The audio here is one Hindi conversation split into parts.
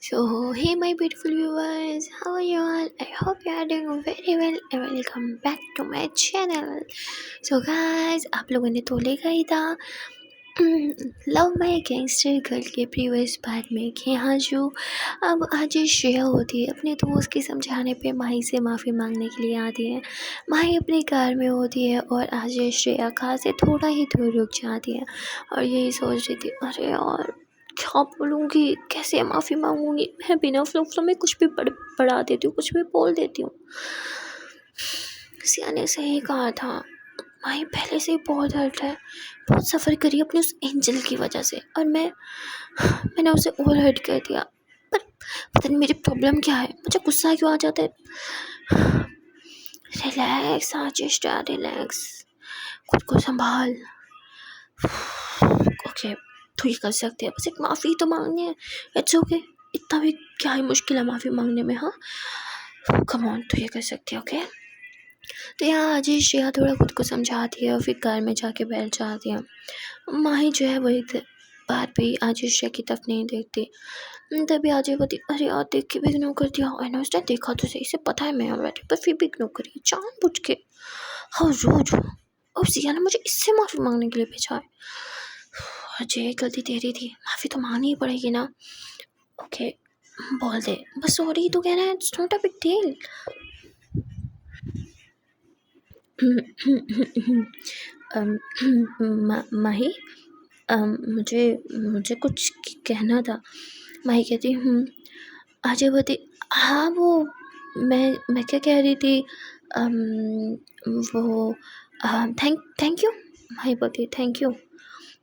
So, hey, my beautiful viewers, how are you all? I hope you are doing very well and welcome back to my channel. So, guys, आप लोगों ने तो देखा ही था लव माई गैंगस्टर गर्ल के प्रीवियस पार्ट में कि हाँ जो अब आज ये श्रेया होती है अपने दोस्त के समझाने पे माही से माफ़ी मांगने के लिए आती है। माही अपनी कार में होती है और आज ये श्रेया कार से थोड़ा ही दूर रुक जाती है और यही सोच रही थी, अरे यार क्या बोलूँगी, कैसे माफ़ी मांगूंगी, मैं बिना फ्लो में कुछ भी बढ़ा देती हूँ, कुछ भी बोल देती हूँ। सिया ने सही कहा था, माही पहले से ही बहुत हर्ट है, बहुत सफ़र करी अपने उस एंजल की वजह से और मैंने उसे और हर्ट कर दिया। पर पता नहीं मेरी प्रॉब्लम क्या है, मुझे गुस्सा क्यों आ जाता है। रिलैक्स आशीष, रिलैक्स, खुद को संभाल। ओके तो ये कर सकते हैं, बस एक माफ़ी तो मांगनी है, इट्स ओके। इतना भी क्या ही मुश्किल है माफ़ी मांगने में। हाँ कम ऑन, तो ये कर सकते हैं। ओके तो यहाँ अजय श्रेया थोड़ा खुद को समझाती है और फिर कार में जाके बैठ जाती है। माही जो है वही बात भी अजय श्रेया की तरफ नहीं देखती। तभी अजय बोलती, अरे यार देख के भी इग्नोर कर दिया, मैंने उसने देखा तो सही से, पता है मैं यहाँ बैठी पर फिर भी इग्नोर करी जानबूझ के। हाँ रोज अब सिया ने मुझे इससे माफ़ी मांगने के लिए भेजा है। अजय गलती तेरी थी, माफ़ी तो मांगनी ही पड़ेगी ना। ओके बोल दे, बस सॉरी तो कहना है, it's not a big deal. Mahi मुझे मुझे कुछ कहना था। माही कहती अजय बोलती, हाँ वो मैं क्या कह रही थी, अम, वो थैंक यू। माही बोलती थैंक यू।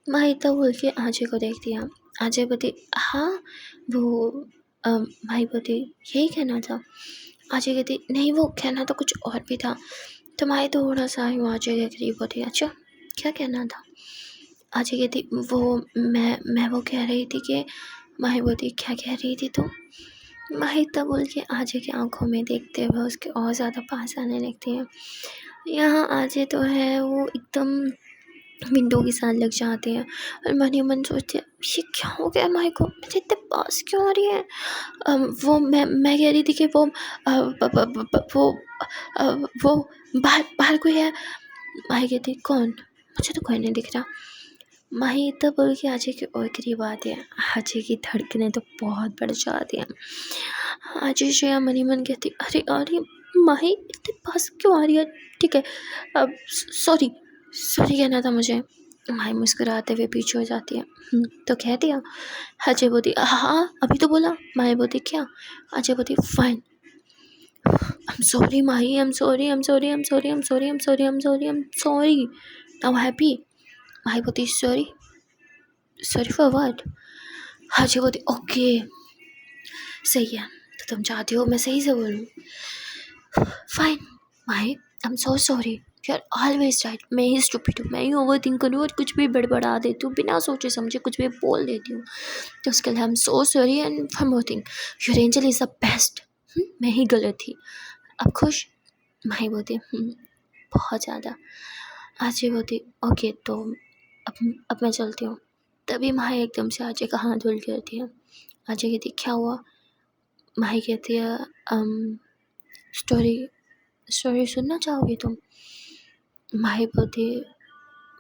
माही तब बोल के अजय को देखती है। अजय बोलती हाँ वो माही बोलती यही कहना था। अजय कहती नहीं वो कहना तो कुछ और भी था। तो माही थोड़ा सा यूँ अजय के करीब होती, अच्छा क्या कहना था। अजय कहती वो मैं वो कह रही थी कि, माही बोलती क्या कह रही थी तो। माही तब बोल के अजय की आंखों में देखते हुए उसके और ज़्यादा पास आने लगती है। यहाँ अजय तो है वो एकदम विंडो के साथ लग जाते हैं और मन ही मन सोचते हैं ये क्या हो गया माही को, मेरे इतने पास क्यों आ रही है। वो मैं कह रही थी कि वो वो बाहर बाहर कोई है। माही कहती कौन, मुझे तो कोई नहीं दिख रहा। माही तब बोल के अजय की और करीब आती है। अजय की धड़कनें तो बहुत बढ़ जाती हैं। अजय श्रेया मन ही मन कहती अरे अरे माही इतने पास क्यों आ रही है। ठीक है अब सॉरी सॉरी कहना था मुझे। माही मुस्कुराते हुए पीछे हो जाती है। तो कह दिया। अजय बोलती हाँ अभी तो बोला। माही बोलती क्या। अजय बोलती fine I am sorry Mahi, I am sorry I am sorry I am sorry I am sorry I am sorry I am sorry I am sorry now happy. Mahi बोलती sorry sorry for what. Ajay बोलती ओके सही है, तो तुम चाहती हो मैं सही से बोलूँ। Fine Mahi I am so sorry, you are always right. मैं ही स्टूपिड हूँ, मैं ही ओवर थिंक करूँ और कुछ भी बड़बड़ा देती हूँ, बिना सोचे समझे कुछ भी बोल देती हूँ। तो उसके लिए आई am so sorry and one more thing, your angel is the best. मैं ही गलत थी, अब खुश। माही बोलती बहुत ज़्यादा। अजय बोलती ओके तो अब मैं चलती हूँ। तभी माही एकदम से अजय का हाथ होल्ड करती है। अजय कहती क्या हुआ। माही कहती है स्टोरी स्टोरी सुनना चाहोगी तुम। माही बोलती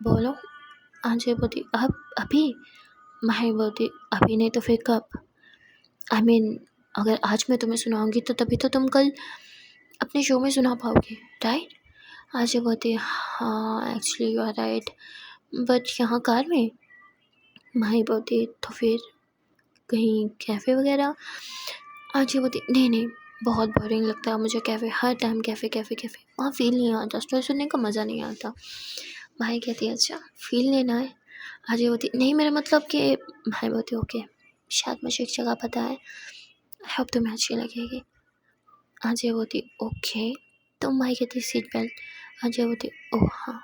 बोलो। अजय बोलती अब अभी। माही बोलती अभी नहीं तो फिर कब। आई मीन अगर आज मैं तुम्हें सुनाऊंगी तो तभी तो तुम कल अपने शो में सुना पाओगे, राइट। अजय बोलती हाँ actually you are right, but यहाँ कार में। माही बोलती तो फिर कहीं कैफ़े वगैरह। अजय बोलती नहीं नहीं बहुत बोरिंग लगता है मुझे कैफ़े, हर टाइम कैफ़े कैफ़े कैफ़े, वहाँ फ़ील नहीं आता, स्टोरी सुनने का मज़ा नहीं आता। माही कहती है अच्छा फ़ील लेना है। अजय बोलती नहीं मेरा मतलब कि। माही बोलती ओके शायद मुझे एक जगह पता है, आई होप तुम्हें अच्छी लगेगी। अजय बोलती ओके। तो माही कहती सीट बेल्ट। अजय बोलती ओह हाँ।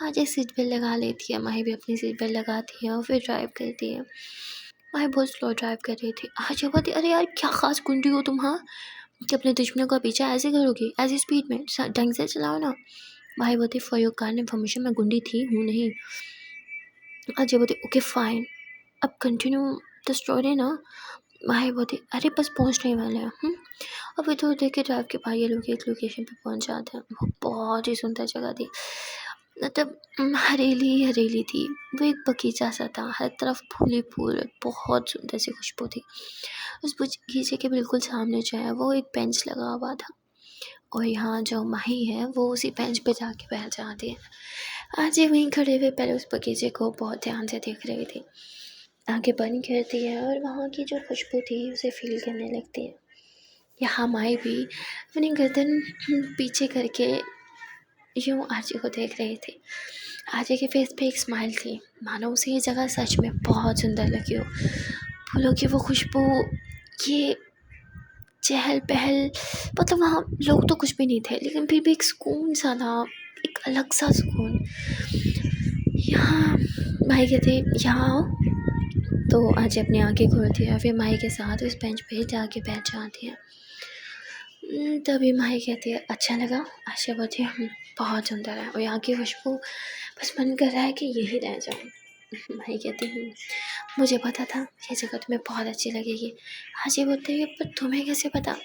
अजय सीट बेल्ट लगा लेती है, माही भी अपनी सीट बेल्ट लगाती है और फिर ड्राइव करती है। माही बहुत स्लो ड्राइव कर रही थी। अजय बोलती अरे यार क्या खास गुंडी हो तुम, हाँ कि अपने दुश्मनों का पीछा ऐसे करोगी, ऐसी स्पीड में, ढंग से चलाओ ना। माही बोलती फॉर योर काइंड इन्फॉर्मेशन मैं गुंडी थी हूँ नहीं। अजय बोलती ओके फाइन अब कंटिन्यू द स्टोरी ना। माही बोलती अरे बस पहुँचने ही वाले हैं। अब इधर देख के ड्राइव के बाद ये लोग एक लोकेशन पे पहुँच जाते हैं। वो बहुत ही सुंदर जगह थी, मतलब हरेली ही हरेली थी। वो एक बगीचा सा था, हर तरफ फूल ही फूल, बहुत सुंदर सी खुशबू थी। उस बगीचे के बिल्कुल सामने जो है वो एक बेंच लगा हुआ था, और यहाँ जो माही है वो उसी बेंच पे जाके बैठ जाती है। आज ये वहीं खड़े हुए पहले उस बगीचे को बहुत ध्यान से देख रही थी। आंखें बंद करती है और वहाँ की जो खुशबू थी उसे फील करने लगती है। यहाँ माही भी अपनी गर्दन पीछे करके यूँ आरजे को देख रही थी। आरजे के फेस पे एक स्माइल थी, मानो उसे ये जगह सच में बहुत सुंदर लगी हो। फूलों की वो खुशबू, ये चहल पहल, मतलब वहाँ लोग तो कुछ भी नहीं थे, लेकिन फिर भी एक सुकून सा था, एक अलग सा सुकून। यहाँ माही कहते यहाँ आओ, तो आज अपनी आंखें खोलती है, फिर माही के साथ उस बेंच पे जाके बैठ जाती है। तभी माही कहती है अच्छा लगा। आशा बोलती है बहुत सुंदर है, और यहाँ की खुशबू, बस मन कर रहा है कि यही रह जाऊँ। माही कहती मुझे पता था ये जगह तुम्हें बहुत अच्छी लगेगी। हाजी बोलते हैं पर तुम्हें कैसे पता?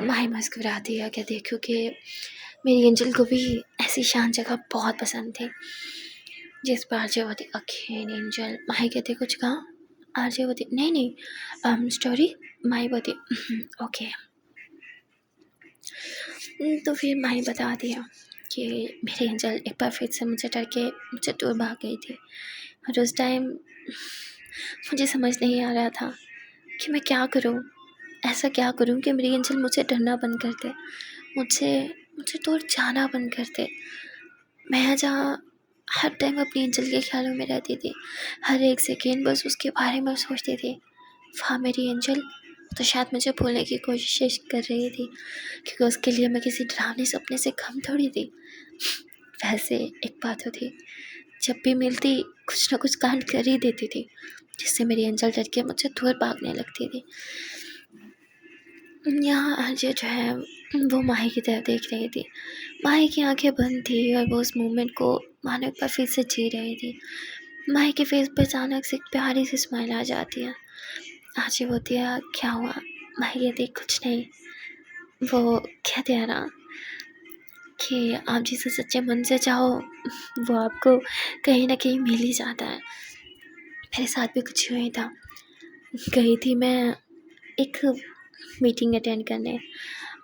माही मुस्कुराती है, कहती है क्योंकि मेरी एंजल को भी ऐसी शांत जगह बहुत पसंद थी। जिस पर आरजे बोलती अगेन एंजल। माही कहती कुछ कहा? आरजे बोलती नहीं स्टोरी। माही बोलती ओके। तो फिर माही बता दिया कि मेरी एंजल एक बार फिर से मुझे डर के मुझसे दूर भाग गई थी, और उस टाइम मुझे समझ नहीं आ रहा था कि मैं क्या करूं, ऐसा क्या करूं कि मेरी एंजल मुझसे डरना बंद कर दे, मुझे दूर जाना बंद कर दे। मैं जहाँ हर टाइम अपनी एंजल के ख्यालों में रहती थी, हर एक सेकेंड बस उसके बारे में सोचती थी, वहाँ मेरी एंजल तो शायद मुझे भूलने की कोशिश कर रही थी, क्योंकि उसके लिए मैं किसी डरावने सपने से कम थोड़ी थी। वैसे एक बात तो थी, जब भी मिलती कुछ ना कुछ कांड कर ही देती थी, जिससे मेरी एंजल डर के मुझसे दूर भागने लगती थी। यहाँ आज जो है वो माही की तरफ देख रही थी। माही की आंखें बंद थी और वो उस मोमेंट को मानो एक बार फिर से जी रही थी। माही के फेस पर अचानक से एक प्यारी सी स्माइल आ जाती है। आजी बोलती है क्या हुआ? माही कहती कुछ नहीं, वो कहते हैं ना कि आप जिसे सच्चे मन से चाहो वो आपको कहीं ना कहीं मिल ही जाता है। मेरे साथ भी कुछ हुआ ही था। गई थी मैं एक मीटिंग अटेंड करने।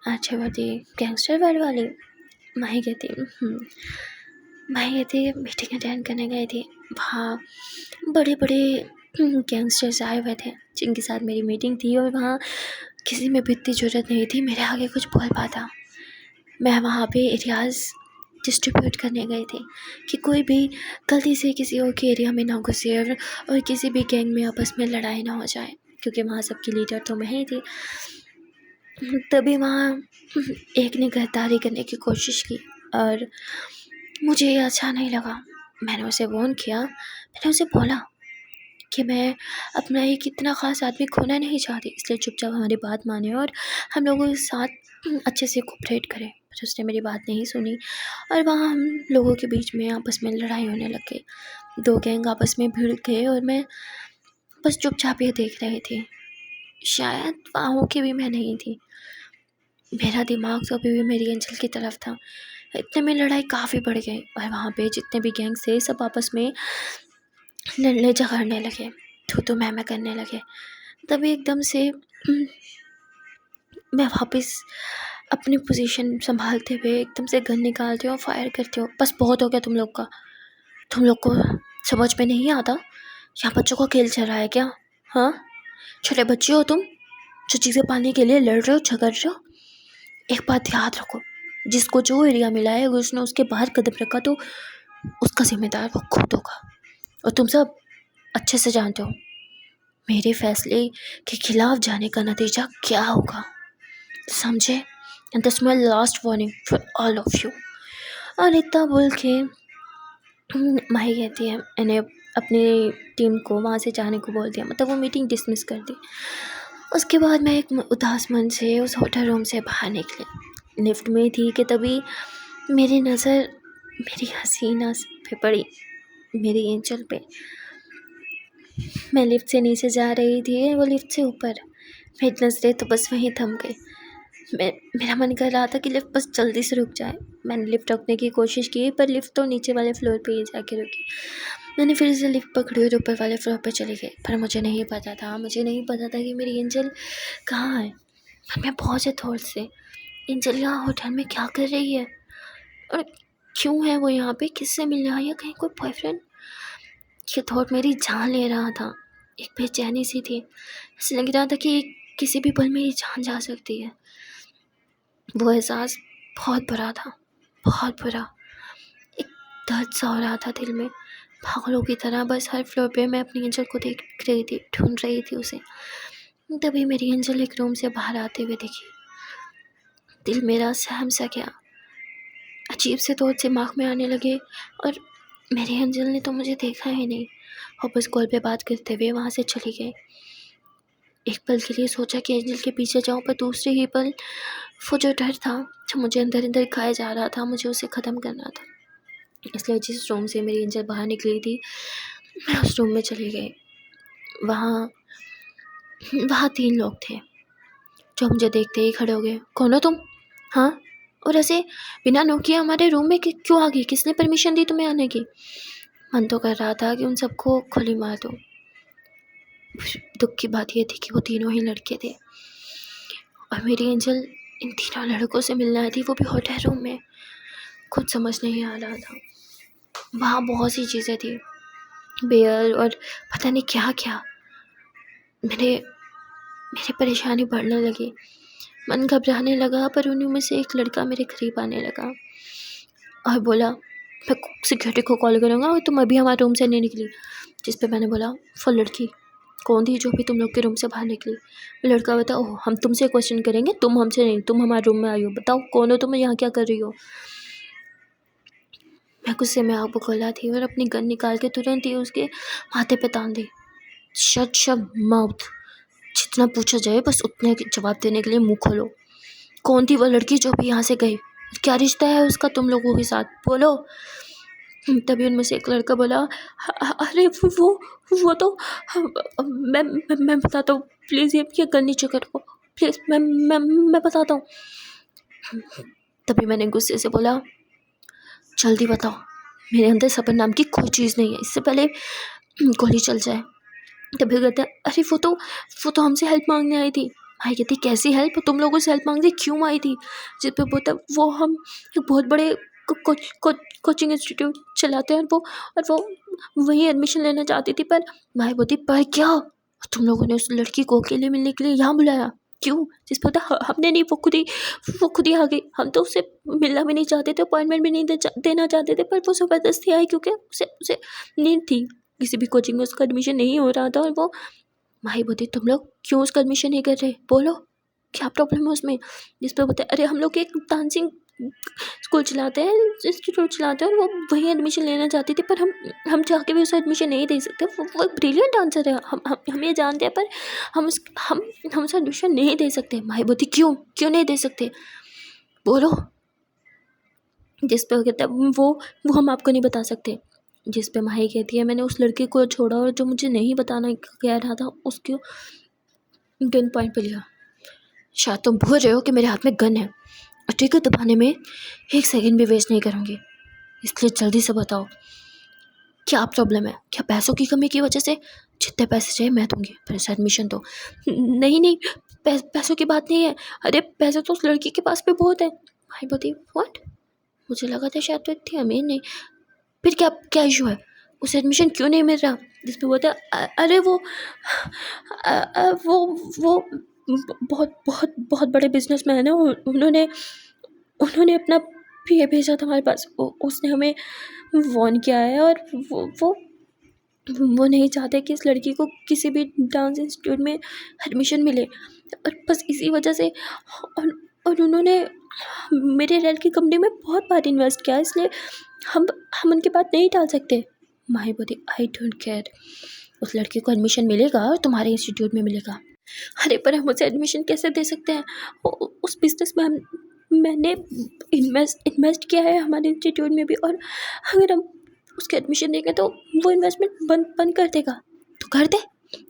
अच्छा बोलती गैंगस्टर वर्ल्ड वाली? माही कहती माही कहती मीटिंग अटेंड करने गई थी, वहाँ बड़े बड़े गैंगस्टर्स आए हुए थे जिनके साथ मेरी मीटिंग थी, और वहाँ किसी में भी इतनी ज़रूरत नहीं थी मेरे आगे कुछ बोल पाता। मैं वहाँ पे एरियाज़ डिस्ट्रीब्यूट करने गई थी कि कोई भी गलती से किसी और के एरिया में ना घुसे, और किसी भी गैंग में आपस में लड़ाई ना हो जाए, क्योंकि वहाँ सबकी लीडर तो मैं ही थी। तभी वहाँ एक ने गद्दारी करने की कोशिश की, और मुझे ये अच्छा नहीं लगा। मैंने उसे वार्न किया, मैंने उसे बोला कि मैं अपना एक इतना ख़ास आदमी खोना नहीं चाहती, इसलिए चुपचाप हमारी बात माने और हम लोगों के साथ अच्छे से कोऑपरेट करें। पर उसने मेरी बात नहीं सुनी, और वहाँ हम लोगों के बीच में आपस में लड़ाई होने लग गई। दो गैंग आपस में भिड़ गए और मैं बस चुपचाप ये देख रही थी। शायद वहाँ के भी मैं नहीं थी, मेरा दिमाग तो अभी भी मेरी एंजल की तरफ था। इतने में लड़ाई काफ़ी बढ़ गई, और वहाँ पे जितने भी गैंग थे सब आपस में लड़ने झगड़ने लगे, तो मैं करने लगे। तभी एकदम से मैं वापस अपनी पोजीशन संभालते हुए एकदम से गन निकालती हूँ और फायर करती हूँ। बस बहुत हो गया तुम लोग का, तुम लोग को समझ में नहीं आता यहाँ बच्चों का खेल चल रहा है क्या? हाँ, छोटे बच्चे हो तुम जो चीज़ें पाने के लिए लड़ रहे हो, झगड़ रहे हो। एक बात याद रखो, जिसको जो एरिया मिला है अगर उसने उसके बाहर कदम रखा तो उसका जिम्मेदार वो खुद होगा, और तुम सब अच्छे से जानते हो मेरे फैसले के खिलाफ जाने का नतीजा क्या होगा, समझे? And this my last warning for all of you. और इतना बोल के माही कहती है मैंने अपनी टीम को वहाँ से जाने को बोल दिया, मतलब वो मीटिंग डिसमिस कर दी। उसके बाद मैं एक उदास मन से उस होटल रूम से बाहर निकली। लिफ्ट में थी कि तभी मेरी नज़र मेरी हसीना पे पड़ी, मेरी एंजल पे। मैं लिफ्ट से नीचे जा रही थी, वो लिफ्ट से ऊपर। मेरी नज़रें तो बस वहीं थम गई। मेरा मन कर रहा था कि लिफ्ट बस जल्दी से रुक जाए। मैंने लिफ्ट रोकने की कोशिश की पर लिफ्ट तो नीचे वाले फ्लोर पे ही जाके रुकी। मैंने फिर से लिफ्ट पकड़ी और ऊपर वाले फ्लोर पे चली गई, पर मुझे नहीं पता था कि मेरी एंजल कहाँ है। मैं बहुत से थॉट से, एंजल यहाँ होटल में क्या कर रही है और क्यों है वो यहाँ पे, किससे मिलने आई है, कहीं कोई बॉयफ्रेंड। ये थॉट मेरी जान ले रहा था। एक बेचैनी सी थी, ऐसे लग रहा था कि किसी भी पल मेरी जान जा सकती है। वो एहसास बहुत बुरा था, बहुत बुरा। एक दर्द सा हो रहा था दिल में, पागलों की तरह बस हर फ्लोर पे मैं अपनी एंजल को देख रही थी, ढूंढ रही थी उसे। तभी मेरी एंजल एक रूम से बाहर आते हुए दिखी। दिल मेरा सहम सा गया, अजीब से थॉट दिमाग में आने लगे और मेरी एंजल ने तो मुझे देखा ही नहीं और बस कॉल पे बात करते हुए वहाँ से चली गई। एक पल के लिए सोचा कि एंजल के पीछे जाऊँ, पर दूसरे ही पल वो जो डर था जो मुझे अंदर अंदर खाया जा रहा था, मुझे उसे ख़त्म करना था। इसलिए जिस रूम से मेरी एंजल बाहर निकली थी, मैं उस रूम में चली गई। वहाँ 3 लोग थे जो मुझे देखते ही खड़े हो गए। कौन हो तुम? हाँ, और ऐसे बिना नोके हमारे रूम में क्यों आ गई? किसने परमिशन दी तुम्हें आने की? मन तो कर रहा था कि उन सबको गोली मार दूँ। दुख की बात यह थी कि वो तीनों ही लड़के थे और मेरी एंजल इन तीनों लड़कों से मिलने आई थी, वो भी होटल रूम में। कुछ समझ नहीं आ रहा था। वहाँ बहुत सी चीज़ें थी, बेयर और पता नहीं क्या क्या। मेरी परेशानी बढ़ने लगी, मन घबराने लगा। पर उन्हीं में से एक लड़का मेरे करीब आने लगा और बोला, मैं सिक्योरिटी को कॉल करूँगा और तुम अभी हमारे रूम से नहीं निकली। जिस पे मैंने बोला, वो लड़की कौन थी जो भी तुम लोग के रूम से बाहर निकली? वो लड़का बताओ, हम तुमसे क्वेश्चन करेंगे, तुम हमसे नहीं। तुम हमारे रूम में आई हो, बताओ कौन हो तुम, यहाँ क्या कर रही हो? मैं गुस्से में आग बगोला थी और अपनी गन निकाल के तुरंत ही उसके माथे पे तान दी। शट माउथ, जितना पूछा जाए बस उतने जवाब देने के लिए मुंह खोलो। कौन थी वो लड़की जो भी यहाँ से गई? क्या रिश्ता है उसका तुम लोगों के साथ? बोलो। तभी उनमें से एक लड़का बोला, अरे वो तो मैं बताता हूँ, प्लीज़ ये गन नीचे करो, प्लीज़ मैं बताता हूँ। तभी मैंने गुस्से से बोला, जल्दी बताओ, मेरे अंदर सबर नाम की कोई चीज़ नहीं है, इससे पहले गोली चल जाए। तभी कहते हैं, अरे वो तो हमसे हेल्प मांगने आई थी। भाई कहती, कैसी हेल्प? तुम लोगों से हेल्प मांगने क्यों आई थी? जिस पे बोलता, वो हम एक बहुत बड़े कोचिंग इंस्टीट्यूट चलाते हैं और वो वहीं एडमिशन लेना चाहती थी। पर भाई बोलती, पर क्या तुम लोगों ने उस लड़की को अकेले मिलने के लिए यहाँ बुलाया? क्यों? जिस पे बोलता, हमने नहीं, वो खुद ही आ गई। हम तो उससे मिलना भी नहीं चाहते थे, अपॉइंटमेंट भी नहीं देना चाहते थे, पर वो ज़बरदस्ती आई क्योंकि उसे नीड थी। किसी भी कोचिंग में उसका एडमिशन नहीं हो रहा था और वो माही बोलती, तुम लोग क्यों उसका एडमिशन नहीं कर रहे? बोलो, क्या प्रॉब्लम है उसमें? जिस पर बोलते, अरे हम लोग एक डांसिंग स्कूल चलाते हैं, इंस्टीट्यूट चलाते हैं और वो वहीं एडमिशन लेना चाहती थी, पर हम चाह के भी उसे एडमिशन नहीं दे सकते। वो एक ब्रिलियंट डांसर है, हम ये जानते हैं, पर हम उसे एडमिशन नहीं दे सकते। माही बोलती, क्यों नहीं दे सकते? बोलो। जिस पर कहता है, वो हम आपको नहीं बता सकते। जिस पे माही कहती है, मैंने उस लड़के को छोड़ा और जो मुझे नहीं बताना कह रहा था उसको गन पॉइंट पे लिया। शायद तुम भूल रहे हो कि मेरे हाथ में गन है और ट्रिगर दबाने में 1 सेकंड भी वेस्ट नहीं करूँगी, इसलिए जल्दी से बताओ, क्या प्रॉब्लम है? क्या पैसों की कमी की वजह से? जितने पैसे चाहिए मैं दूँगी, पर इस एडमिशन तो नहीं, पैसों की बात नहीं है। अरे पैसे तो उस लड़की के पास भी बहुत है। भाई बोलती, व्हाट? मुझे लगा था शायद तो इतनी अमीर नहीं। फिर क्या इशू है? उसे एडमिशन क्यों नहीं मिल रहा? जिस पे बोलता, अरे वो बहुत बड़े बिजनेसमैन है। उन्होंने अपना पीए भेजा था हमारे पास। उसने हमें वार्न किया है और वो नहीं चाहते कि इस लड़की को किसी भी डांस इंस्टीट्यूट में एडमिशन मिले, और बस इसी वजह से और उन्होंने मेरे रेंट की कंपनी में बहुत बार इन्वेस्ट किया, इसलिए हम उनकी बात नहीं टाल सकते। माही बोली, आई डोंट केयर, उस लड़की को एडमिशन मिलेगा और तुम्हारे इंस्टीट्यूट में मिलेगा। अरे पर हम उसे एडमिशन कैसे दे सकते हैं? उस बिजनेस में मैंने इन्वेस्ट किया है हमारे इंस्टीट्यूट में भी, और अगर हम उसके एडमिशन देंगे तो वो इन्वेस्टमेंट बंद कर देगा। तो कर दे।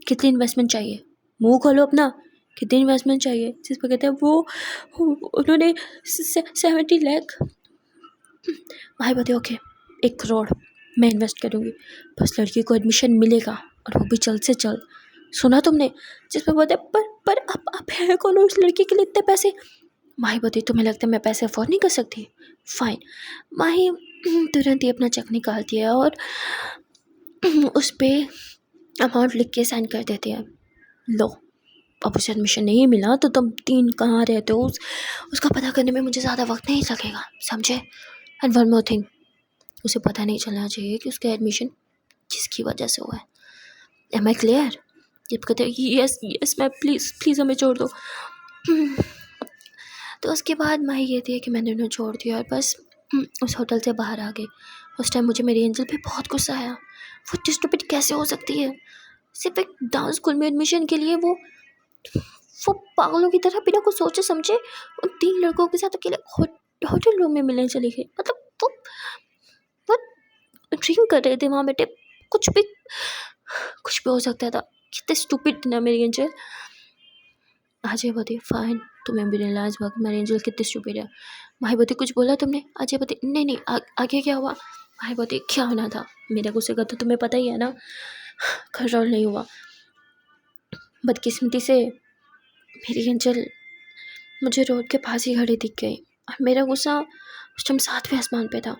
कितनी इन्वेस्टमेंट चाहिए? मुंह खोलो अपना, कितनी इन्वेस्टमेंट चाहिए? जिस पर कहते हैं उन्होंने 70 लाख। भाई बोलते ओके 1 करोड़ मैं इन्वेस्ट करूँगी, बस लड़की को एडमिशन मिलेगा और वो भी जल्द से जल्द। सुना तुमने? जिस पर बोलते पर आप है कौन उस लड़की के लिए इतने पैसे? माही बोलती तुम्हें लगता है मैं पैसे अफोर्ड नहीं कर सकती? फाइन। माही तुरंत ही अपना चेक निकालती है और उस पर अमाउंट लिख के साइन कर देती है। लो, अब उसे एडमिशन नहीं मिला तो तुम 3 कहाँ रहते हो उसका पता करने में मुझे ज़्यादा वक्त नहीं लगेगा, समझे? एंड वन मोर थिंग, उसे पता नहीं चलना चाहिए कि उसका एडमिशन किसकी वजह से हुआ है। Am I clear? जब कहते हैं यस मैम प्लीज़ हमें छोड़ दो। तो उसके बाद माही कहती है कि मैंने उन्हें छोड़ दिया और बस उस होटल से बाहर आ गई। उस टाइम मुझे मेरी एंजल पे बहुत गुस्सा आया। वो स्टूपिड कैसे हो सकती है? सिर्फ एक डांस स्कूल में एडमिशन के लिए वो पागलों की तरह बिना कुछ सोचे समझे उन 3 लड़कों के साथ अकेले होटल रूम में मिलने चली गई। मतलब वो ड्रिंक कर रहे थे वहाँ बैठे, कुछ भी हो सकता था। कितने स्टूपिड ना मेरी एंजल। अजय बोती फाइन, तुम्हें भी रियलाइज हुआ कि मेरी एंजल कितनी स्टूपिड है। भाई बोती कुछ बोला तुमने? अजय बोती नहीं आगे क्या हुआ? भाई बोती क्या होना था, मेरे गुस्से का तो तुम्हें पता ही है ना, कंट्रोल नहीं हुआ। बदकिस्मती से मेरी एंजल मुझे रोड के पास ही खड़ी दिख गई और मेरा गुस्सा उस टाइम 7वें आसमान पे था।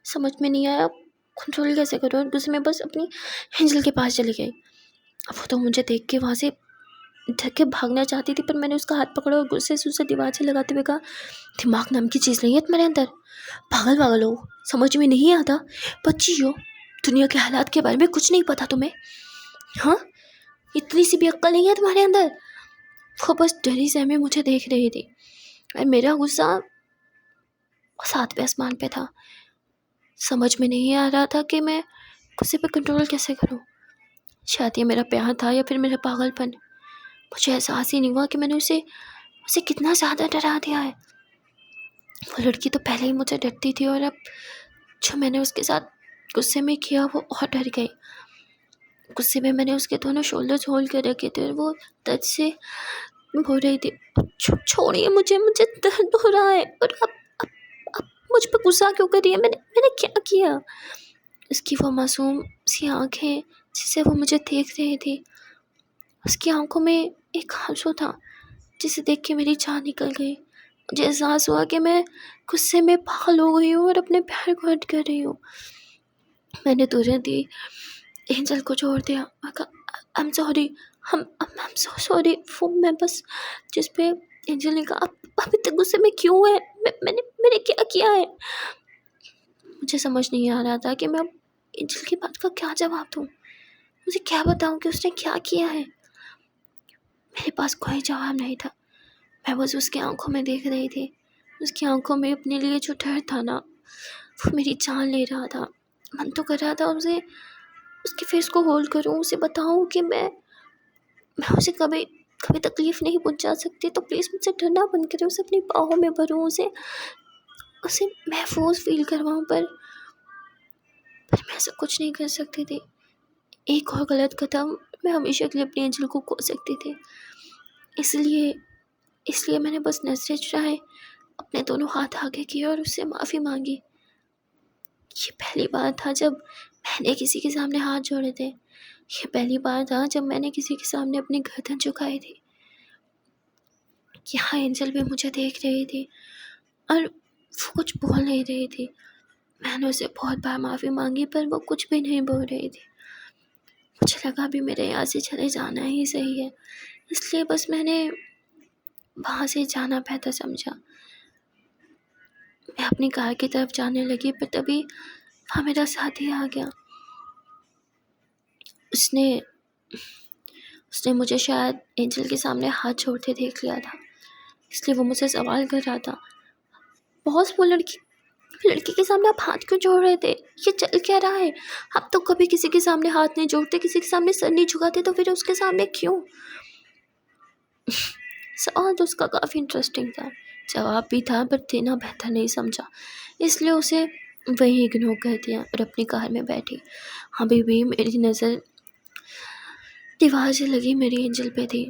समझ में नहीं आया कंट्रोल कैसे करूँ और गुस्से में बस अपनी एंजल के पास चली गई। अब वो तो मुझे देख के वहाँ से डर के भागना चाहती थी, पर मैंने उसका हाथ पकड़ा और गुस्से से उसे दीवार से लगाते हुए कहा, दिमाग नाम की चीज़ नहीं है तुम्हारे अंदर? पागल हो, समझ में नहीं आता? बच्ची हो, दुनिया के हालात के बारे में कुछ नहीं पता तुम्हें? हाँ, इतनी सी भी अक्ल नहीं है तुम्हारे अंदर? वो बस डरी सहमे मुझे देख रही थी और मेरा गुस्सा 7वें आसमान पे था। समझ में नहीं आ रहा था कि मैं गुस्से पे कंट्रोल कैसे करूं। शायद ये मेरा प्यार था या फिर मेरा पागलपन। मुझे एहसास ही नहीं हुआ कि मैंने उसे कितना ज़्यादा डरा दिया है। वो लड़की तो पहले ही मुझे डरती थी और अब जो मैंने उसके साथ गुस्से में किया वो और डर गई। गुस्से में मैंने उसके दोनों शोल्डर्स होल्ड कर रखे थे और वो दर्द से बोल रही थी, छोड़िए मुझे दर्द हो रहा है। और अब मुझ पर गुस्सा क्यों कर रही है? मैंने क्या किया? उसकी वो मासूम सी आँखें जिसे वो मुझे देख रही थी, उसकी आंखों में एक आंसू था जिसे देख के मेरी जान निकल गई। मुझे एहसास हुआ कि मैं गुस्से में पागल हो गई हूँ और अपने प्यार को हर्ट कर रही हूँ। मैंने तुरंत ही एंजल को छोड़ दिया। आई am sorry, I am so sorry. वो मैं बस जिस पे एंजल ने कहा आप इतने गुस्से में क्यों है? मैंने क्या किया है? मुझे समझ नहीं आ रहा था कि मैं एंजल की बात का क्या जवाब दूँ। मुझे क्या बताऊँ कि उसने क्या किया है? मेरे पास कोई जवाब नहीं था। मैं बस उसकी आंखों में देख रही थी। उसकी आंखों में अपने लिए जो डर था ना, वो मेरी जान ले रहा था। मन तो कर रहा था उसके फेस को होल्ड करूं, उसे बताऊं कि मैं उसे कभी तकलीफ़ नहीं पहुंचा सकती, तो प्लीज़ मुझसे डरना बंद करें। उसे अपनी बाहों में भरूं, उसे महफूज फील करवाऊं, पर मैं ऐसा कुछ नहीं कर सकती थी। एक और गलत कदम मैं हमेशा के लिए अपनी एंजल को खो सकती थी। इसलिए मैंने बस नजरें चुराए, अपने दोनों हाथ आगे किए और उससे माफ़ी मांगी। ये पहली बार था जब मैंने किसी के सामने हाथ जोड़े थे। ये पहली बार था जब मैंने किसी के सामने अपनी गर्दन झुकाई थी। यहाँ एंजल भी मुझे देख रही थी और वो कुछ बोल नहीं रही थी। मैंने उसे बहुत बार माफ़ी मांगी पर वो कुछ भी नहीं बोल रही थी। मुझे लगा भी मेरे यहाँ से चले जाना ही सही है, इसलिए बस मैंने वहाँ से जाना बेहतर समझा। मैं अपनी कार की तरफ जाने लगी, पर तभी वहाँ मेरा साथी आ गया। उसने मुझे शायद एंजल के सामने हाथ जोड़ते देख लिया था, इसलिए वो मुझसे सवाल कर रहा था, बॉस वो लड़की के सामने आप हाथ क्यों जोड़ रहे थे? ये चल क्या रहा है? आप तो कभी किसी के सामने हाथ नहीं जोड़ते, किसी के सामने सर नहीं झुकाते, तो फिर उसके सामने क्यों? सवाल तो उसका काफ़ी इंटरेस्टिंग था, जवाब भी था, पर देना बेहतर नहीं समझा, इसलिए उसे वही इग्नोर कर दिया और अपनी कार में बैठी। अभी भी मेरी नज़र दीवार से लगी मेरी एंजल पे थी।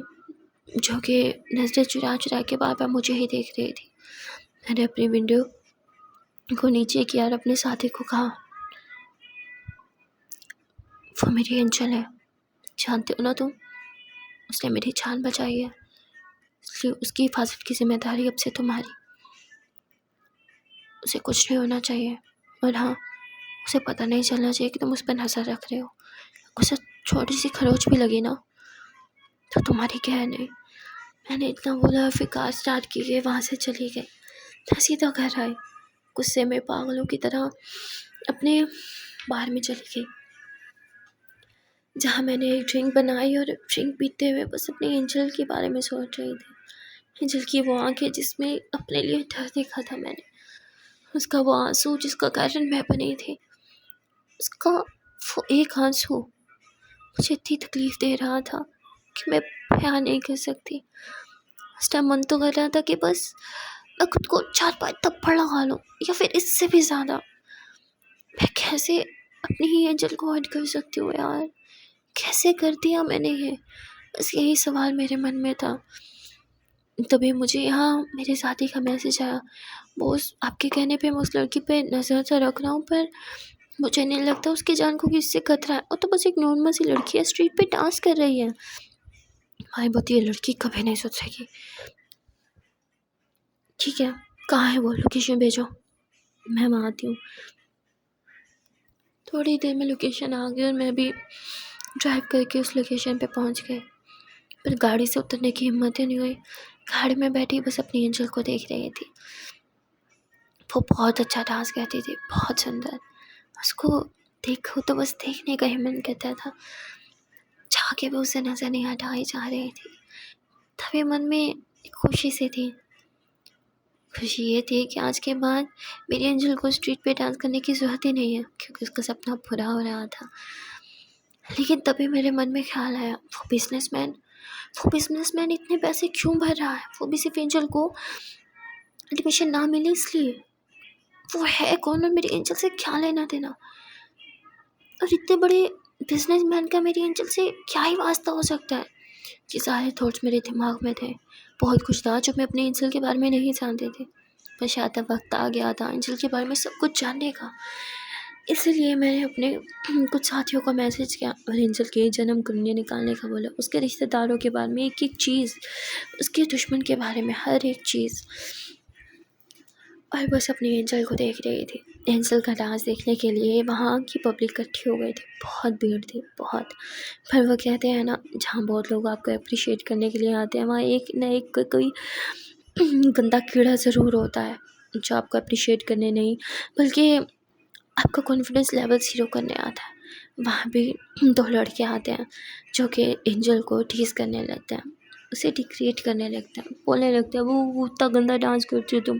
जो कि नज़रें चुरा चुरा के बार बार मुझे ही देख रही थी। मैंने अपनी विंडो को नीचे किया और अपने साथी को कहा, वो मेरी एंजल है, जानते हो ना तुम, उसने मेरी जान बचाई है, इसलिए उसकी हिफाजत की जिम्मेदारी अब से तुम्हारी। उसे कुछ नहीं होना चाहिए, और हाँ, उसे पता नहीं चलना चाहिए कि तुम उस पर नज़र रख रहे हो। उसे छोटी सी खरोच भी लगी ना तो तुम्हारी क्या है नहीं। मैंने इतना बोला और फिर कार स्टार्ट की गई, वहाँ से चली गई। मैं सीधा घर आई, गुस्से में पागलों की तरह अपने बार में चली गई, जहाँ मैंने एक ड्रिंक बनाई और ड्रिंक पीते हुए बस अपनी एंजल के बारे में सोच रही थी। एंजल की वो आंखें जिसमें अपने लिए डर देखा था मैंने, उसका वो आंसू जिसका कारण मैं बनी थी, उसका वो एक आंसू मुझे इतनी तकलीफ दे रहा था कि मैं बयान नहीं कर सकती। उस टाइम मन तो कर रहा था कि बस मैं खुद को 4-5 थप्पड़ लगा लूँ या फिर इससे भी ज़्यादा। मैं कैसे अपनी ही एंजल को हर्ट कर सकती हूँ यार, कैसे कर दिया मैंने ये, बस यही सवाल मेरे मन में था। तभी मुझे यहाँ मेरे साथी का मैसेज आया, बॉस आपके कहने पे मैं उस लड़की पे नज़र तो रख रहा हूँ, पर मुझे नहीं लगता उसकी जान को किससे खतरा है, और तो बस एक नॉर्मल सी लड़की है, स्ट्रीट पे डांस कर रही है। भाई बहुत, ये लड़की कभी नहीं सोचेगी। ठीक है, कहाँ है वो, लोकेशन भेजो, मैं वहाँ आती हूँ। थोड़ी देर में लोकेशन आ गई और मैं भी ड्राइव करके उस लोकेशन पे पहुँच गई, पर गाड़ी से उतरने की हिम्मत ही नहीं हुई। गाड़ी में बैठी बस अपनी एंजल को देख रही थी। वो बहुत अच्छा डांस करती थी, बहुत सुंदर। उसको देखो तो बस देखने का ही मन करता था, जाके भी उसे नज़र नहीं हटाई जा रही थी। तभी मन में एक खुशी सी थी। खुशी ये थी कि आज के बाद मेरी एंजल को स्ट्रीट पे डांस करने की ज़रूरत ही नहीं है, क्योंकि उसका सपना पूरा हो रहा था। लेकिन तभी मेरे मन में ख्याल आया, वो बिजनेसमैन इतने पैसे क्यों भर रहा है, वो भी सिर्फ एंजल को एडमिशन ना मिले इसलिए। वो है कौन और मेरी एंजल से क्या लेना देना, और इतने बड़े बिजनेसमैन का मेरी एंजल से क्या ही वास्ता हो सकता है। ये सारे थॉट्स मेरे दिमाग में थे। बहुत कुछ था जो मैं अपने एंजल के बारे में नहीं जानती थी, पर शायद अब वक्त आ गया था एंजल के बारे में सब कुछ जानने का। इसलिए मैंने अपने कुछ साथियों को मैसेज किया और एंजल के जन्म कुंडली निकालने का बोला, उसके रिश्तेदारों के बारे में एक एक चीज़, उसके दुश्मन के बारे में हर एक चीज़, और बस अपनी एंजल को देख रही थी। एंजल का डांस देखने के लिए वहाँ की पब्लिक इकट्ठी हो गई थी, बहुत भीड़ थी, बहुत। पर वो कहते हैं ना, जहाँ बहुत लोग आपको अप्रिशिएट करने के लिए आते हैं, वहाँ एक ना एक कोई गंदा कीड़ा ज़रूर होता है जो आपको अप्रिशिएट करने नहीं, बल्कि आपका कॉन्फिडेंस लेवल ज़ीरो करने आता है। वहाँ भी 2 लड़के आते हैं जो कि एंजल को टीज़ करने लगते हैं, उसे डिग्रेड करने लगते हैं, बोलने लगते हैं वो इतना गंदा डांस करती हो तुम,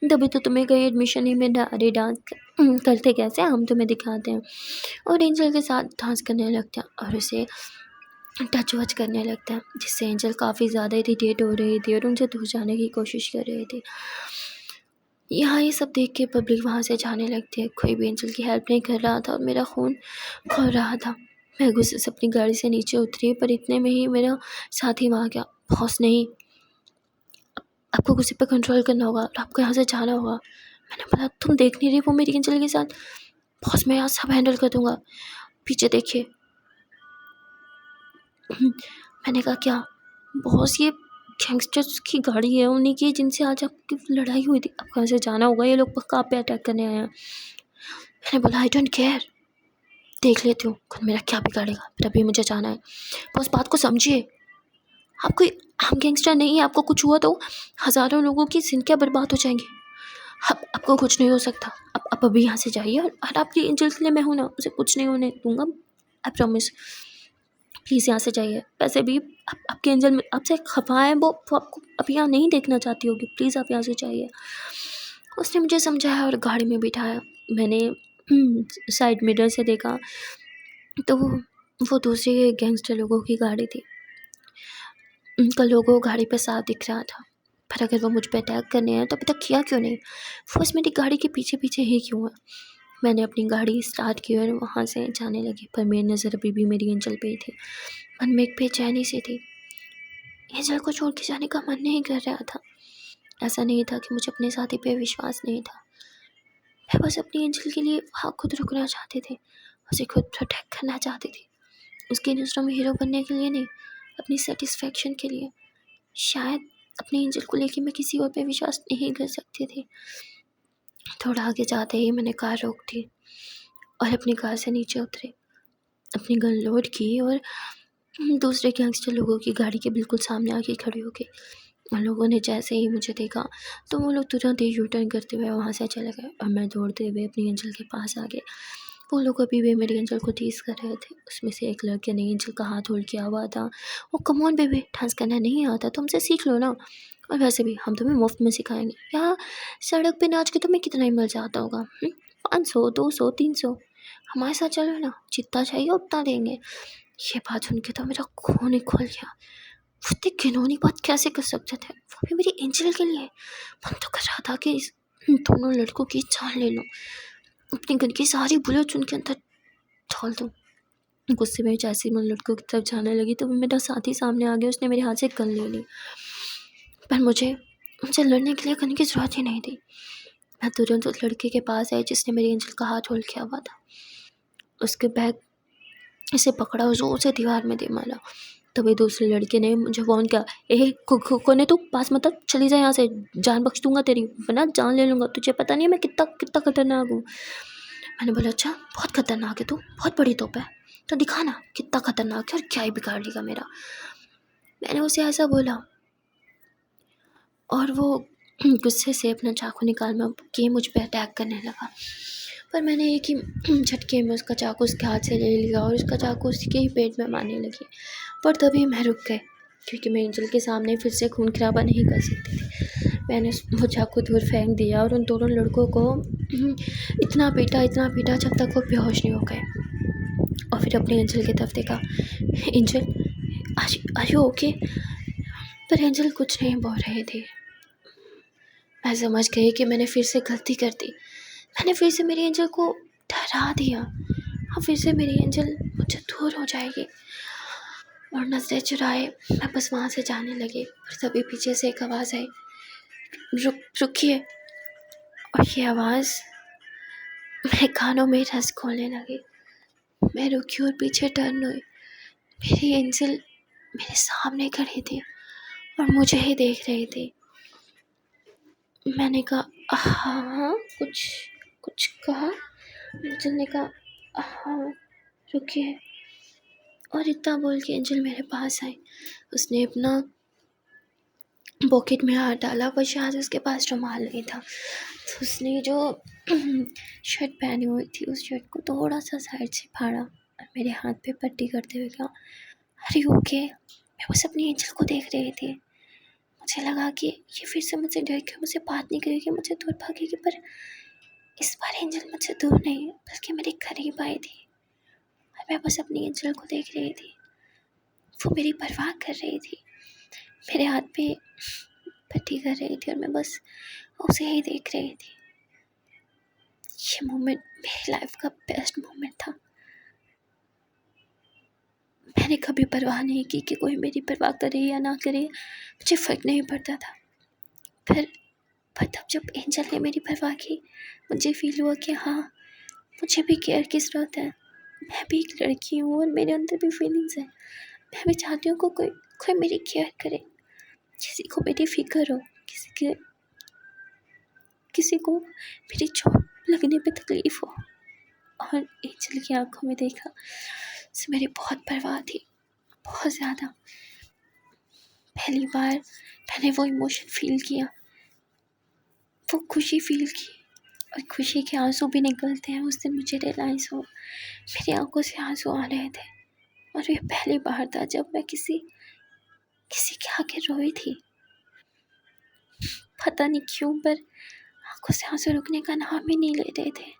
तभी तो तुम्हें कहीं एडमिशन नहीं मिल रहा। अरे डांस करते कैसे, हम तुम्हें दिखाते हैं। और एंजल के साथ डांस करने लगते हैं और उसे टच वच करने लगते हैं, जिससे एंजल काफ़ी ज़्यादा इरिटेट हो रही थी और उनसे दूर जाने की कोशिश कर रही थी। यहाँ ये सब देख के पब्लिक वहाँ से जाने लगती है, कोई भी एंजल की हेल्प नहीं कर रहा था और मेरा खून खौल रहा था। मैं गुस्से से अपनी गाड़ी से नीचे उतरी, पर इतने में ही मेरा साथी वहाँ गया। बॉस नहीं, आपको गुस्से पर कंट्रोल करना होगा और आपको यहाँ से जाना होगा। मैंने बोला, तुम देख नहीं रही वो मेरी एंजल के साथ? बॉस मैं यहाँ सब हैंडल कर दूँगा, पीछे देखिए। मैंने कहा क्या? बॉस ये गैंगस्टर्स की गाड़ी है, उन्हीं की, जिनसे आज आपकी लड़ाई हुई थी, आपको यहाँ से जाना होगा, ये लोग पक्का आप पे अटैक करने आए हैं। मैंने बोला आई डोंट केयर, देख लेती हूँ खुद मेरा क्या बिगाड़ेगा, फिर अभी मुझे जाना है। बॉस बात को समझिए, आप कोई आम गैंगस्टर नहीं है, आपको कुछ हुआ तो हज़ारों लोगों की ज़िंदगियाँ बर्बाद हो जाएंगी। आपको कुछ नहीं हो सकता, आप अभी यहाँ से जाइए, और आपकी एंजल के लिए मैं हूँ ना, उसे कुछ नहीं होने दूँगा, आई प्रॉमिस। प्लीज़ यहाँ से जाइए, वैसे भी आपके एंजल में आपसे खफा है, वो आपको अभी यहाँ नहीं देखना चाहती होगी, प्लीज़ आप यहाँ से जाइए। उसने मुझे समझाया और गाड़ी में बिठाया। मैंने साइड मिरर से देखा तो वो दूसरे गैंगस्टर लोगों की गाड़ी थी। उनका लोगो गाड़ी पे साफ दिख रहा था, पर अगर वो मुझ पे अटैक करने आए तो अभी तक किया क्यों नहीं? वो बस मेरी गाड़ी के पीछे पीछे ही क्यों है? मैंने अपनी गाड़ी स्टार्ट की और वहाँ से जाने लगी, पर मेरी नज़र अभी भी मेरी एंजल पे ही थी। मन में एक बेचैनी सी थी। एंजल को छोड़ के जाने का मन नहीं कर रहा था। ऐसा नहीं था कि मुझे अपने साथी पे विश्वास नहीं था, मैं बस अपनी एंजल के लिए वहाँ खुद रुकना चाहती थी, उसे खुद प्रोटेक्ट करना चाहती थी, उसकी नज़रों में हीरो बनने के लिए नहीं, अपनी सेटिस्फेक्शन के लिए। शायद अपनी एंजल को लेके मैं किसी और पे विश्वास नहीं कर सकती थी। थोड़ा आगे जाते ही मैंने कार रोक दी और अपनी कार से नीचे उतरे, अपनी गन लोड की और दूसरे गैंगस्टर लोगों की गाड़ी के बिल्कुल सामने आके खड़ी हो गई। उन लोगों ने जैसे ही मुझे देखा तो वो लोग तुरंत ही यू टर्न करते हुए वहाँ से चले गए और मैं दौड़ते हुए अपनी एंजल के पास आ गई। वो लोग अभी भी मेरी एंजल को टीज़ कर रहे थे। उसमें से एक लड़के ने एंजल का हाथ होल्ड किया हुआ था। वो कम ऑन बेबी, डांस करना नहीं आता तो हमसे सीख लो ना, और वैसे भी हम तुम्हें मुफ्त में सिखाएंगे। यहाँ सड़क पे नाच के तुम्हें कितना ही मजा आता होगा, 500 200 300, हमारे साथ चलो ना, जितना चाहिए उतना देंगे। ये बात सुन के तो मेरा खून ही खोल गया। वो इतनी घिनौनी बात कैसे कर सकते थे, वो भी मेरी एंजल के लिए। मन तो कर रहा था कि इस दोनों लड़कों की जान ले लूं, अपनी गन की सारी बुलेट उनके अंदर डाल दूं। गुस्से में जैसे ही मैं लड़कों की तरफ जाने लगी तो मेरा साथी सामने आ गया, उसने मेरे हाथ से गन ले ली, पर मुझे मुझे लड़ने के लिए गन की ज़रूरत ही नहीं थी। मैं तुरंत उस लड़के के पास आई जिसने मेरी एंजल का हाथ होल्ड किया हुआ था, उसके बैग इसे पकड़ा और जोर से दीवार में दे मारा। तभी दूसरे लड़के ने मुझे फ़ोन किया, कोने तू पास मत, चली जा यहाँ से, जान बख्श दूंगा तेरी, वरना जान ले लूँगा, तुझे पता नहीं है मैं कितना कितना खतरनाक हूँ। मैंने बोला अच्छा बहुत खतरनाक है तू, बहुत बड़ी तोप है, तो दिखा ना कितना खतरनाक है और क्या ही बिगाड़ लेगा मेरा। मैंने उसे ऐसा बोला और वो गुस्से से अपना चाकू निकाल के मुझ पर अटैक करने लगा, पर मैंने एक ही झटके में उसका चाकू उसके हाथ से ले लिया और उसका चाकू उसके ही पेट में मारने लगी। पर तभी मैं रुक गई, क्योंकि मैं एंजल के सामने फिर से खून खराबा नहीं कर सकती थी। मैंने वो चाकू दूर फेंक दिया और उन दोनों लड़कों को इतना पीटा जब तक वो बेहोश नहीं हो गए। और फिर अपनी एंजल की तरफ देखा, एंजल आर यू ओके? पर एंजल कुछ नहीं बोल रही थी। मैं समझ गई कि मैंने फिर से गलती कर दी, मैंने फिर से मेरी एंजल को डरा दिया, और फिर से मेरी एंजल मुझसे दूर हो जाएगी। और नजरें चुराए मैं बस वहाँ से जाने लगी, और तभी पीछे से एक आवाज़ आई, रुकिए। और ये आवाज़ मेरे कानों में रस खोलने लगी। मैं रुकी और पीछे टर्न हुई। मेरी एंजल मेरे सामने खड़ी थी और मुझे ही देख रही थी। मैंने कहा हाँ, कुछ कहा? एंजल ने कहा हाँ रुकिए, और इतना बोल के एंजल मेरे पास आई। उसने अपना पॉकेट में हाथ डाला, पर शायद उसके पास रुमाल नहीं था, तो उसने जो शर्ट पहनी हुई थी उस शर्ट को थोड़ा सा साइड से फाड़ा और मेरे हाथ पे पट्टी करते हुए कहा, अरे ओके? मैं बस अपनी एंजल को देख रही थी। मुझे लगा कि ये फिर से मुझसे डर के मुझसे बात नहीं करेगी, मुझे दूर भागेगी, पर इस बार एंजल मुझसे दूर नहीं बल्कि मेरे करीब आई थी, और मैं बस अपनी एंजल को देख रही थी। वो मेरी परवाह कर रही थी, मेरे हाथ पे पट्टी कर रही थी, और मैं बस उसे ही देख रही थी। ये मोमेंट मेरी लाइफ का बेस्ट मोमेंट था। मैंने कभी परवाह नहीं की कि कोई मेरी परवाह करे या ना करे, मुझे फ़र्क नहीं पड़ता था। पर तब जब एंजल ने मेरी परवाह की, मुझे फील हुआ कि हाँ, मुझे भी केयर की ज़रूरत है। मैं भी एक लड़की हूँ और मेरे अंदर भी फीलिंग्स हैं। मैं भी चाहती हूँ को कोई मेरी केयर करे, किसी को मेरी फ़िक्र हो, किसी को मेरी चोट लगने पे तकलीफ़ हो। और एंजल की आंखों में देखा, उससे मेरी बहुत परवाह थी, बहुत ज़्यादा। पहली बार मैंने वो इमोशन फील किया, वो खुशी फील की, और खुशी के आंसू भी निकलते हैं। उस दिन मुझे रियलाइज़ हुआ, मेरी आंखों से आंसू आ रहे थे, और ये पहली बार था जब मैं किसी के आगे रोई थी। पता नहीं क्यों, पर आंखों से आंसू रुकने का नाम ही नहीं ले रहे थे।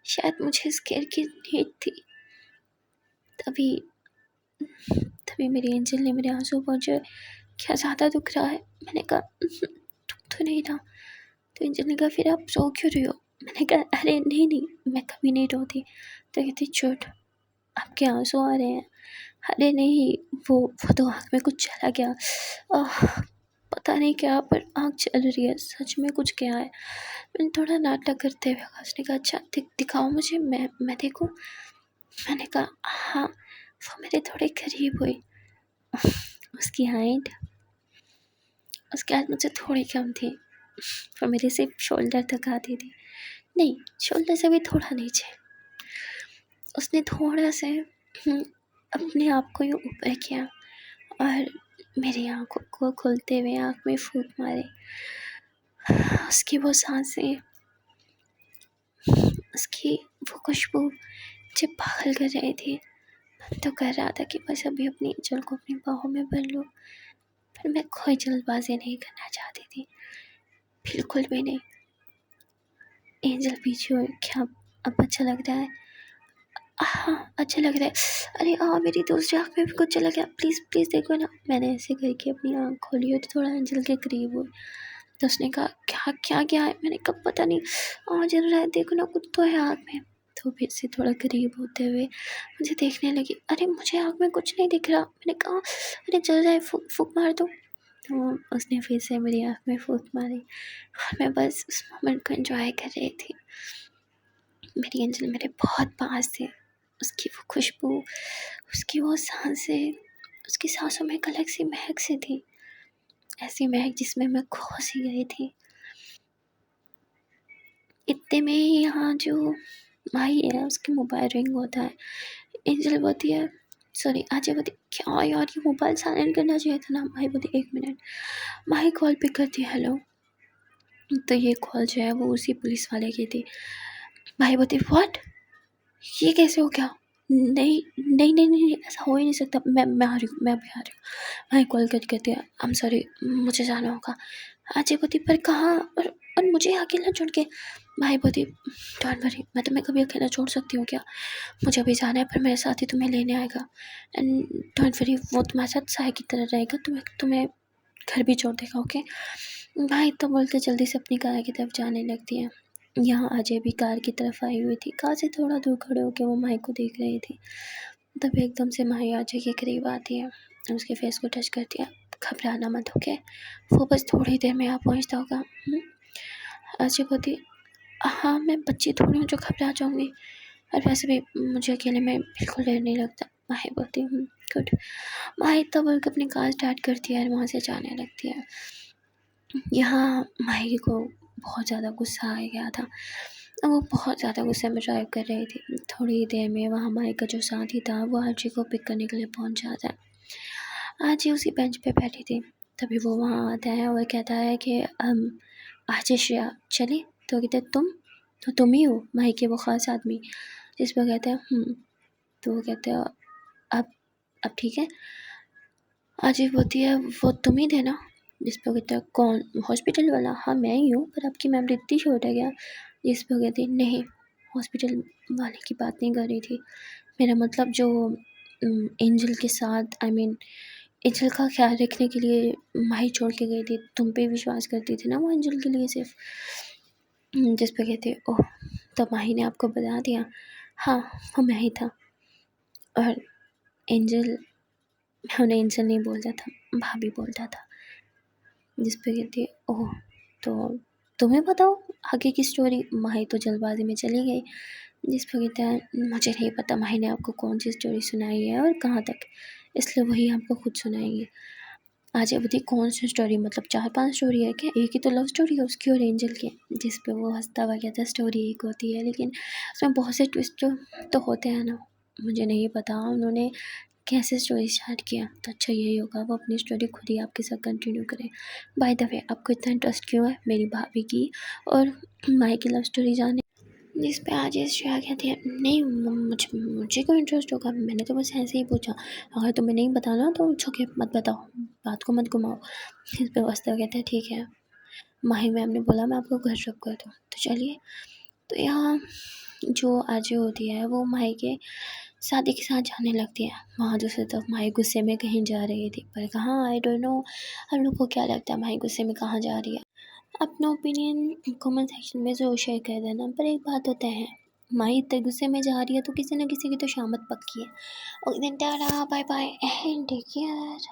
शायद मुझे इस केयर की नीड थी। तभी मेरी एंजल ने मेरे आंसू पहुँचे, क्या ज़्यादा दुख रहा है? मैंने कहा दुख तो नहीं था। तो एंजल ने कहा फिर आप रो क्यों रही हो? मैंने कहा अरे नहीं, मैं कभी नहीं रोती। तो कहती चुप, आपके आंसू आ रहे हैं। अरे नहीं, वो तो आँख में कुछ चला गया। पता नहीं क्या, पर आँख चल रही है, सच में कुछ गया है। मैंने थोड़ा नाटक करते हुए कहा, उसने कहा अच्छा दिखाओ मुझे, मैं देखूँ। मैंने कहा हाँ। वो मेरे थोड़े करीब हुई। उसकी हाइट उसके हाथ मुझसे थोड़ी कम थी, वो मेरे सिर्फ शोल्डर तक आती थी। नहीं, शोल्डर से भी थोड़ा नीचे। उसने थोड़ा से अपने आप को यूँ ऊपर किया और मेरी आँखों को खुलते हुए आँख में फूंक मारी। उसकी वो सांसें, उसकी वो खुशबू मुझे पागल कर रही थी। मन तो कर रहा था कि बस अभी अपनी एंजल को अपनी बाहों में भर लूँ, पर मैं कोई जल्दबाजी नहीं करना चाहती थी, बिल्कुल भी नहीं। एंजल पीछे हुई, क्या अब अच्छा लग रहा है? हाँ अच्छा लग रहा है। अरे मेरी दूसरी आँख में भी कुछ चला गया, प्लीज़ प्लीज़ देखो ना। मैंने ऐसे करके अपनी आँख खोली और थोड़ा एंजल के करीब हुई, तो उसने कहा क्या क्या क्या है? मैंने कहा पता नहीं, जल रहा है, देखो ना कुछ तो है आँख में। तो फिर से थोड़ा करीब होते हुए मुझे देखने लगी, अरे मुझे आँख में कुछ नहीं दिख रहा। मैंने कहा अरे जल रहा है, फूक फूक मार दो। तो उसने फिर से मेरी आँख में फूक मारी और मैं बस उस मोमेंट को एंजॉय कर रही थी। मेरी एंजल मेरे बहुत पास थी। उसकी वो खुशबू, उसकी वो सांसें, उसकी सांसों में एक अलग सी महक सी थी, ऐसी महक जिसमें मैं खो सी गई थी। इतने में ही यहाँ जो माही है उसके मोबाइल रिंग होता है। एंजल बोलती है, सॉरी आजी बोलती, क्या यार ये मोबाइल साइलेंट करना चाहिए था ना। माही बोलती 1 मिनट। माही कॉल पिक करती है, हेलो। तो ये कॉल जो है वो उसी पुलिस वाले की थी। माही बोलती व्हाट, ये कैसे हो गया? नहीं नहीं नहीं नहीं, ऐसा हो ही नहीं सकता। मैं आ रही हूँ, मैं अभी आ रही हूँ। माही कॉल कट करती है, आई एम सॉरी मुझे जाना होगा। अजय बोलती पर कहाँ, और मुझे अकेला छोड़ के। माही बोलती डोंट वरी, मैं तुम्हें कभी अकेला छोड़ सकती हूँ क्या? मुझे अभी जाना है, पर मेरे साथ ही तुम्हें लेने आएगा। एंड डोंट वरी, वो तुम्हारे साथ साय की तरह रहेगा, तुम्हें घर भी छोड़ देगा, ओके? भाई तो बोलते जल्दी से अपनी कार की तरफ जाने लगती है। यहाँ अजय भी कार की तरफ आई हुई थी, कार से थोड़ा दूर खड़े होकर वो माही को देख रही थी। तब एकदम से माही अजय के करीब आती है, उसके फेस को टच करती है। घबराना मत, ओके? वो बस थोड़ी देर में यहाँ पहुँचता होगा। अजय बोलती हाँ, मैं बच्ची थोड़ी हूँ जो घबरा जाऊँगी, और वैसे भी मुझे अकेले में बिल्कुल डर नहीं लगता। माही बोलती गुड। माही इतना बोल के अपनी कार स्टार्ट करती है और वहाँ से जाने लगती है। यहाँ माही को बहुत ज़्यादा गुस्सा आ गया था, वो बहुत ज़्यादा गुस्से में ड्राइव कर रही थी। थोड़ी देर में वहाँ माही का जो साथी था वो आरजी को पिक करने के लिए पहुँच जाता है। आरजी उसी बेंच पे बैठी थी, तभी वो वहाँ आता है और कहता है कि आरजी श्रेया चले। तो कहते तो तुम ही हो माही के वो ख़ास आदमी? जिस पर कहते हैं तो वो कहते हैं अब ठीक है। आरजी बोलती है वो तुम ही थे ना? जिस पर कहता है कौन, हॉस्पिटल वाला? हाँ मैं ही हूँ, पर आपकी मेमोरी इतनी शॉर्ट है क्या? जिस पर कहती नहीं, हॉस्पिटल वाले की बात नहीं कर रही थी, मेरा मतलब जो एंजल के साथ, आई मीन एंजल का ख्याल रखने के लिए माही छोड़ के गई थी, तुम पे विश्वास करती थी ना वो एंजल के लिए सिर्फ। जिस पे कहते ओह, तब माही ने आपको बता दिया? हाँ वो मैं ही था। और एंजल, मैं उन्हें एंजल नहीं बोलता था, भाभी बोलता था। जिस पे कहती ओह, तो तुम्हें बताओ आगे की स्टोरी। माही तो जल्दबाजी में चली गई। जिस पर कहता है मुझे नहीं पता माही ने आपको कौन सी स्टोरी सुनाई है और कहाँ तक, इसलिए वही आपको खुद सुनाएंगे। आज अवधि कौन सी स्टोरी, मतलब 4-5 स्टोरी है क्या? एक ही तो लव स्टोरी है उसकी और एंजल की। जिस पे वो हंसता हुआ कहता है स्टोरी एक होती है, लेकिन उसमें बहुत से ट्विस्ट तो होते हैं ना। मुझे नहीं पता उन्होंने कैसे स्टोरी स्टार्ट किया, तो अच्छा यही होगा वो अपनी स्टोरी खुद ही आपके साथ कंटिन्यू करें। बाय द वे आपको इतना इंटरेस्ट क्यों है मेरी भाभी की और माही की लव स्टोरी जानने? जिस पे आज श्रेया कहती है नहीं मुझे क्यों इंटरेस्ट होगा, मैंने तो बस ऐसे ही पूछा, अगर तुम्हें नहीं बताना तो छुके मत बताओ, बात को मत घुमाओ। इस पे वास्तव कहता है ठीक है, माही मैम ने बोला मैं आपको घर ड्रॉप कर दूँ, तो चलिए। तो यहाँ जो आज होती है वो माही के शादी के साथ जाने लगती है। वहाँ दूसरी तरफ माही गुस्से में कहीं जा रही थी, पर कहाँ, आई डोंट नो हम लोग को क्या लगता है माही गुस्से में कहाँ जा रही है। अपना ओपिनियन कमेंट सेक्शन में ज़रूर शेयर कर देना, पर एक बात होता है माही इतने गुस्से में जा रही है तो किसी न किसी की तो शामत पक्की है। Okay then tata bye bye and take care.